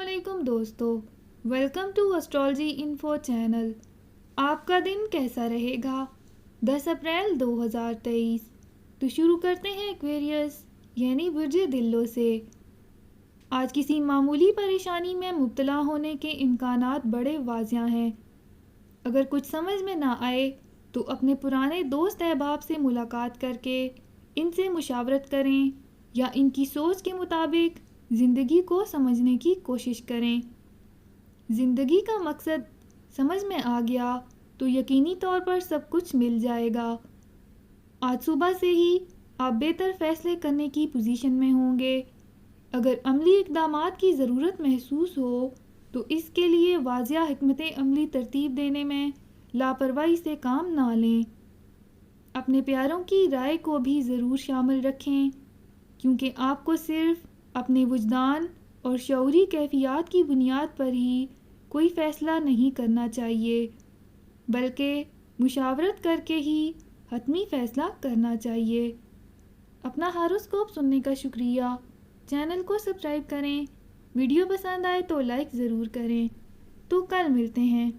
علیکم دوستو، welcome to astrology info channel. آپ کا دن کیسا رہے گا؟ 10 اپریل 2023 تو شروع کرتے ہیں ایکویریس یعنی برج دلو سے۔ آج کسی معمولی پریشانی میں مبتلا ہونے کے امکانات بڑے واضح ہیں۔ اگر کچھ سمجھ میں نہ آئے تو اپنے پرانے دوست احباب سے ملاقات کر کے ان سے مشاورت کریں یا ان کی سوچ کے مطابق زندگی کو سمجھنے کی کوشش کریں۔ زندگی کا مقصد سمجھ میں آ گیا تو یقینی طور پر سب کچھ مل جائے گا۔ آج صبح سے ہی آپ بہتر فیصلے کرنے کی پوزیشن میں ہوں گے۔ اگر عملی اقدامات کی ضرورت محسوس ہو تو اس کے لیے واضح حکمت عملی ترتیب دینے میں لاپرواہی سے کام نہ لیں۔ اپنے پیاروں کی رائے کو بھی ضرور شامل رکھیں، کیونکہ آپ کو صرف اپنے وجدان اور شعوری کیفیات کی بنیاد پر ہی کوئی فیصلہ نہیں کرنا چاہیے، بلکہ مشاورت کر کے ہی حتمی فیصلہ کرنا چاہیے۔ اپنا ہاروسکوپ سننے کا شکریہ۔ چینل کو سبسکرائب کریں۔ ویڈیو پسند آئے تو لائک ضرور کریں۔ تو کل ملتے ہیں۔